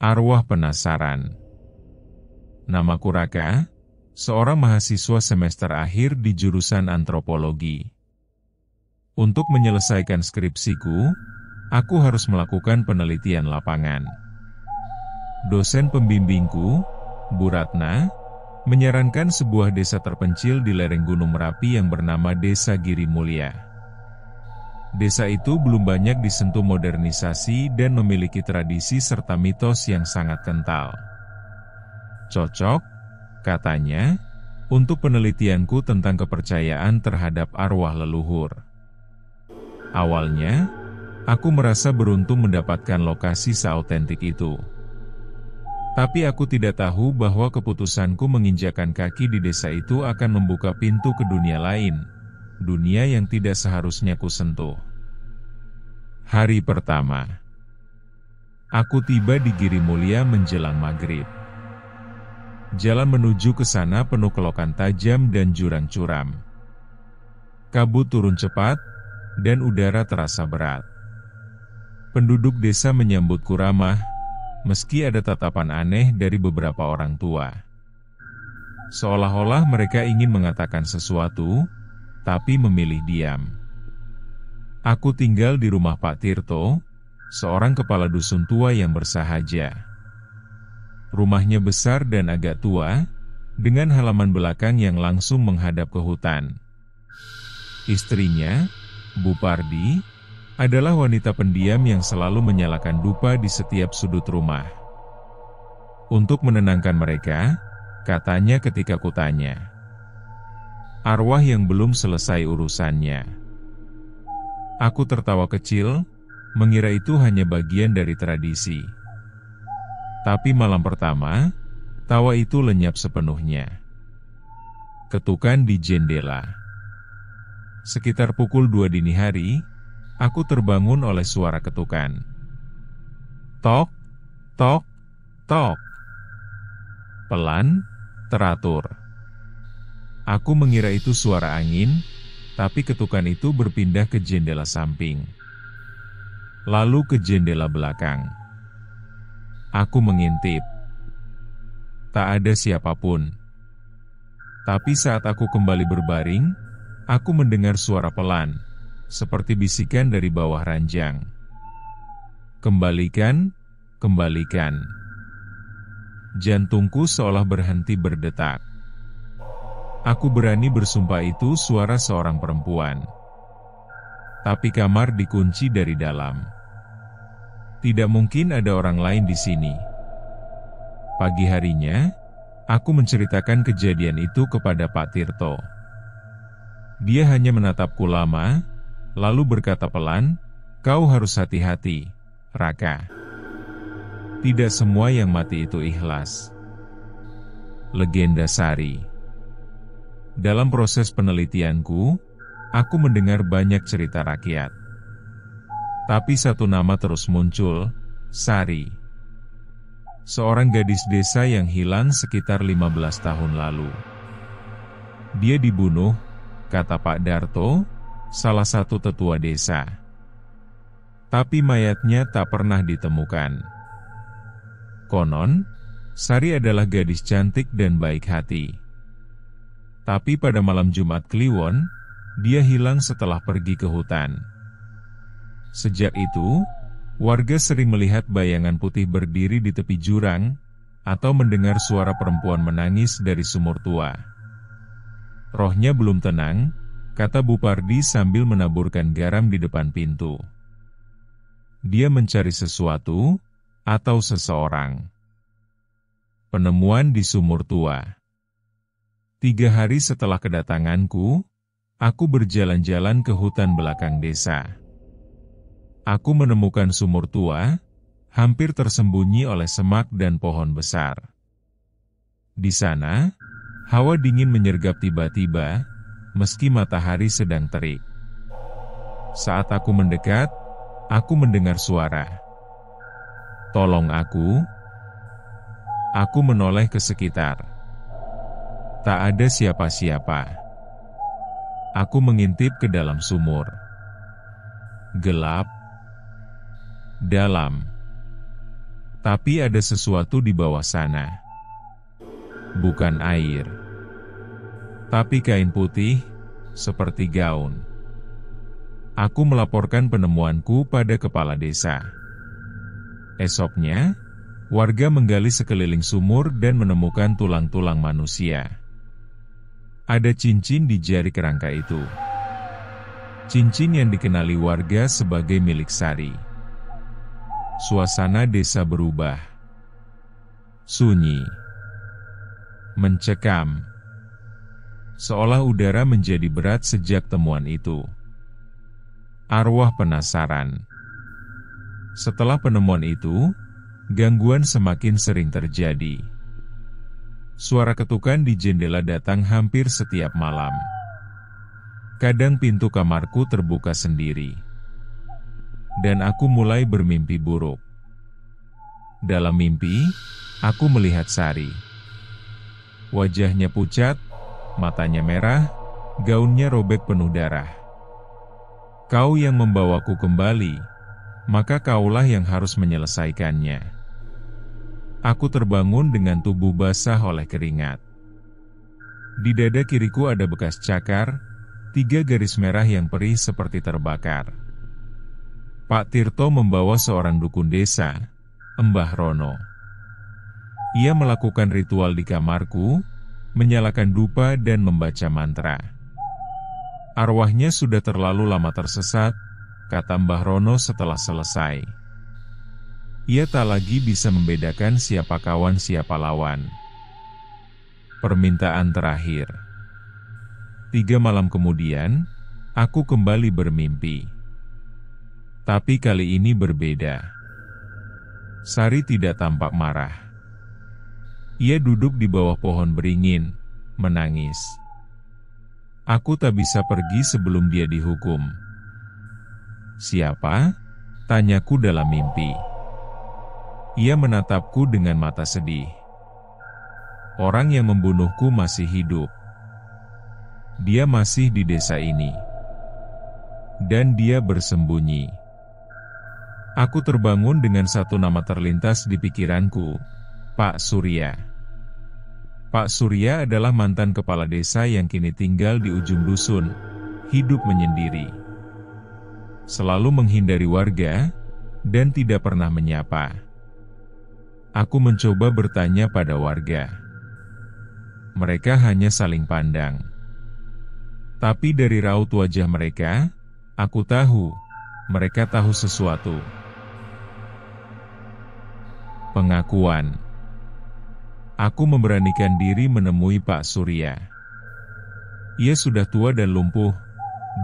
Arwah penasaran. Namaku Raka, seorang mahasiswa semester akhir di jurusan antropologi. Untuk menyelesaikan skripsiku, aku harus melakukan penelitian lapangan. Dosen pembimbingku, Bu Ratna, menyarankan sebuah desa terpencil di lereng Gunung Merapi yang bernama Desa Giri Mulya. Desa itu belum banyak disentuh modernisasi dan memiliki tradisi serta mitos yang sangat kental. Cocok, katanya, untuk penelitianku tentang kepercayaan terhadap arwah leluhur. Awalnya, aku merasa beruntung mendapatkan lokasi seautentik itu. Tapi aku tidak tahu bahwa keputusanku menginjakan kaki di desa itu akan membuka pintu ke dunia lain. Dunia yang tidak seharusnya kusentuh. Hari pertama, aku tiba di Giri Mulya menjelang maghrib. Jalan menuju ke sana penuh kelokan tajam dan jurang curam. Kabut turun cepat, dan udara terasa berat. Penduduk desa menyambutku ramah, meski ada tatapan aneh dari beberapa orang tua. Seolah-olah mereka ingin mengatakan sesuatu, tapi memilih diam. Aku tinggal di rumah Pak Tirto, seorang kepala dusun tua yang bersahaja. Rumahnya besar dan agak tua, dengan halaman belakang yang langsung menghadap ke hutan. Istrinya, Bu Pardi, adalah wanita pendiam yang selalu menyalakan dupa di setiap sudut rumah. Untuk menenangkan mereka, katanya ketika kutanya, arwah yang belum selesai urusannya. Aku tertawa kecil, mengira itu hanya bagian dari tradisi. Tapi malam pertama, tawa itu lenyap sepenuhnya. Ketukan di jendela. Sekitar pukul 2 dini hari, aku terbangun oleh suara ketukan. Tok, tok, tok. Pelan, teratur. Aku mengira itu suara angin, tapi ketukan itu berpindah ke jendela samping. Lalu ke jendela belakang. Aku mengintip. Tak ada siapapun. Tapi saat aku kembali berbaring, aku mendengar suara pelan, seperti bisikan dari bawah ranjang. Kembalikan, kembalikan. Jantungku seolah berhenti berdetak. Aku berani bersumpah itu suara seorang perempuan. Tapi kamar dikunci dari dalam. Tidak mungkin ada orang lain di sini. Pagi harinya, aku menceritakan kejadian itu kepada Pak Tirto. Dia hanya menatapku lama, lalu berkata pelan, "Kau harus hati-hati, Raka. Tidak semua yang mati itu ikhlas." Legenda Sari. Dalam proses penelitianku, aku mendengar banyak cerita rakyat. Tapi satu nama terus muncul, Sari. Seorang gadis desa yang hilang sekitar 15 tahun lalu. Dia dibunuh, kata Pak Darto, salah satu tetua desa. Tapi mayatnya tak pernah ditemukan. Konon, Sari adalah gadis cantik dan baik hati. Tapi pada malam Jumat Kliwon, dia hilang setelah pergi ke hutan. Sejak itu, warga sering melihat bayangan putih berdiri di tepi jurang, atau mendengar suara perempuan menangis dari sumur tua. Rohnya belum tenang, kata Bu Pardi sambil menaburkan garam di depan pintu. Dia mencari sesuatu, atau seseorang. Penemuan di sumur tua. 3 hari setelah kedatanganku, aku berjalan-jalan ke hutan belakang desa. Aku menemukan sumur tua, hampir tersembunyi oleh semak dan pohon besar. Di sana, hawa dingin menyergap tiba-tiba, meski matahari sedang terik. Saat aku mendekat, aku mendengar suara. "Tolong aku." Aku menoleh ke sekitar. Tak ada siapa-siapa. Aku mengintip ke dalam sumur. Gelap. Dalam. Tapi ada sesuatu di bawah sana. Bukan air, tapi kain putih, seperti gaun. Aku melaporkan penemuanku pada kepala desa. Esoknya, warga menggali sekeliling sumur dan menemukan tulang-tulang manusia. Ada cincin di jari kerangka itu. Cincin yang dikenali warga sebagai milik Sari. Suasana desa berubah. Sunyi. Mencekam. Seolah udara menjadi berat sejak temuan itu. Arwah penasaran. Setelah penemuan itu, gangguan semakin sering terjadi. Suara ketukan di jendela datang hampir setiap malam. Kadang pintu kamarku terbuka sendiri. Dan aku mulai bermimpi buruk. Dalam mimpi, aku melihat Sari. Wajahnya pucat, matanya merah, gaunnya robek penuh darah. Kau yang membawaku kembali, maka kaulah yang harus menyelesaikannya. Aku terbangun dengan tubuh basah oleh keringat. Di dada kiriku ada bekas cakar, 3 garis merah yang perih seperti terbakar. Pak Tirto membawa seorang dukun desa, Mbah Rono. Ia melakukan ritual di kamarku, menyalakan dupa dan membaca mantra. Arwahnya sudah terlalu lama tersesat, kata Mbah Rono setelah selesai. Ia tak lagi bisa membedakan siapa kawan siapa lawan. Permintaan terakhir. 3 malam kemudian, aku kembali bermimpi. Tapi kali ini berbeda. Sari tidak tampak marah. Ia duduk di bawah pohon beringin, menangis. Aku tak bisa pergi sebelum dia dihukum. Siapa? Tanyaku dalam mimpi. Ia menatapku dengan mata sedih. Orang yang membunuhku masih hidup. Dia masih di desa ini. Dan dia bersembunyi. Aku terbangun dengan satu nama terlintas di pikiranku, Pak Surya. Pak Surya adalah mantan kepala desa yang kini tinggal di ujung dusun, hidup menyendiri. Selalu menghindari warga, dan tidak pernah menyapa. Aku mencoba bertanya pada warga. Mereka hanya saling pandang. Tapi dari raut wajah mereka, aku tahu, mereka tahu sesuatu. Pengakuan. Aku memberanikan diri menemui Pak Surya. Ia sudah tua dan lumpuh,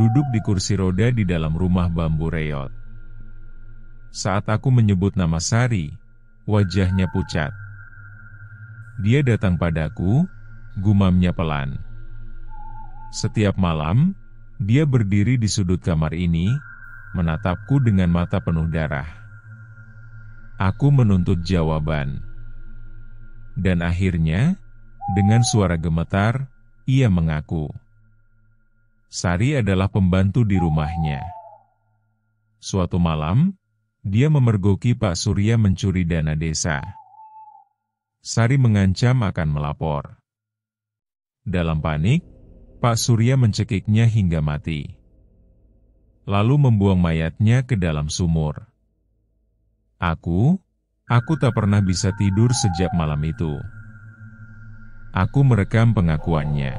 duduk di kursi roda di dalam rumah bambu reot. Saat aku menyebut nama Sari, wajahnya pucat. Dia datang padaku, gumamnya pelan. Setiap malam, dia berdiri di sudut kamar ini, menatapku dengan mata penuh darah. Aku menuntut jawaban. Dan akhirnya, dengan suara gemetar, ia mengaku. Sari adalah pembantu di rumahnya. Suatu malam, dia memergoki Pak Surya mencuri dana desa. Sari mengancam akan melapor. Dalam panik, Pak Surya mencekiknya hingga mati. Lalu membuang mayatnya ke dalam sumur. Aku tak pernah bisa tidur sejak malam itu. Aku merekam pengakuannya.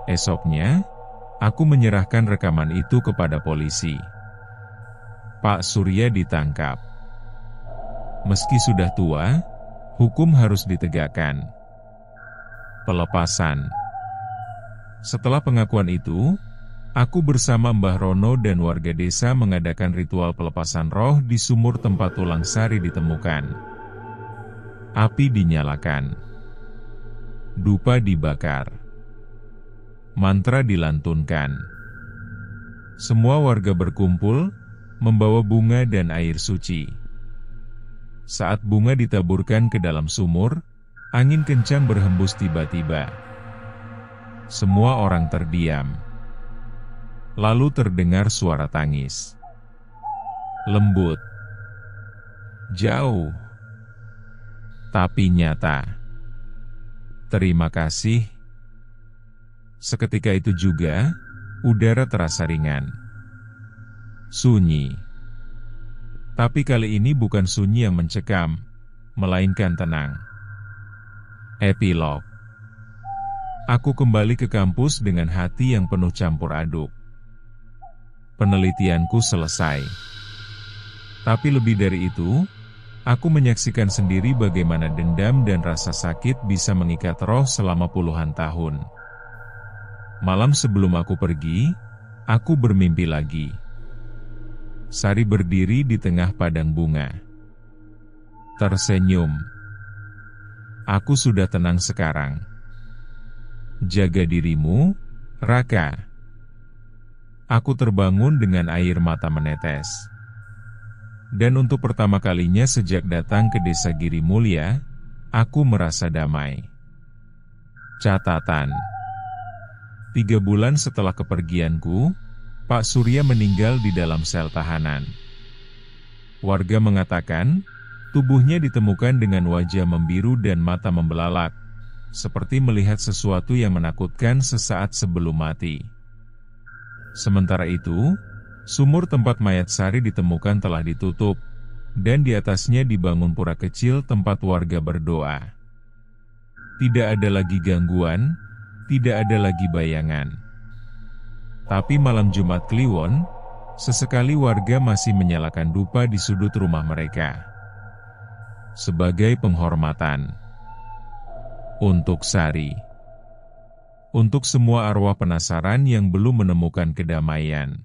Esoknya, aku menyerahkan rekaman itu kepada polisi. Pak Surya ditangkap. Meski sudah tua, hukum harus ditegakkan. Pelepasan. Setelah pengakuan itu, aku bersama Mbah Rono dan warga desa mengadakan ritual pelepasan roh di sumur tempat tulang Sari ditemukan. Api dinyalakan. Dupa dibakar. Mantra dilantunkan. Semua warga berkumpul, membawa bunga dan air suci. Saat bunga ditaburkan ke dalam sumur, angin kencang berhembus tiba-tiba. Semua orang terdiam. Lalu terdengar suara tangis. Lembut. jauh, tapi nyata. Terima kasih. Seketika itu juga, udara terasa ringan. Sunyi. Tapi kali ini bukan sunyi yang mencekam, melainkan tenang. Epilog. Aku kembali ke kampus dengan hati yang penuh campur aduk. Penelitianku selesai. Tapi lebih dari itu, aku menyaksikan sendiri bagaimana dendam dan rasa sakit bisa mengikat roh selama puluhan tahun. Malam sebelum aku pergi, aku bermimpi lagi. Sari berdiri di tengah padang bunga. Tersenyum. Aku sudah tenang sekarang. Jaga dirimu, Raka. Aku terbangun dengan air mata menetes. Dan untuk pertama kalinya sejak datang ke desa Giri Mulya, aku merasa damai. Catatan. 3 bulan setelah kepergianku, Pak Surya meninggal di dalam sel tahanan. Warga mengatakan, tubuhnya ditemukan dengan wajah membiru dan mata membelalak, seperti melihat sesuatu yang menakutkan sesaat sebelum mati. Sementara itu, sumur tempat mayat Sari ditemukan telah ditutup, dan di atasnya dibangun pura kecil tempat warga berdoa. Tidak ada lagi gangguan, tidak ada lagi bayangan. Tapi malam Jumat Kliwon, sesekali warga masih menyalakan dupa di sudut rumah mereka. Sebagai penghormatan. Untuk Sari. Untuk semua arwah penasaran yang belum menemukan kedamaian.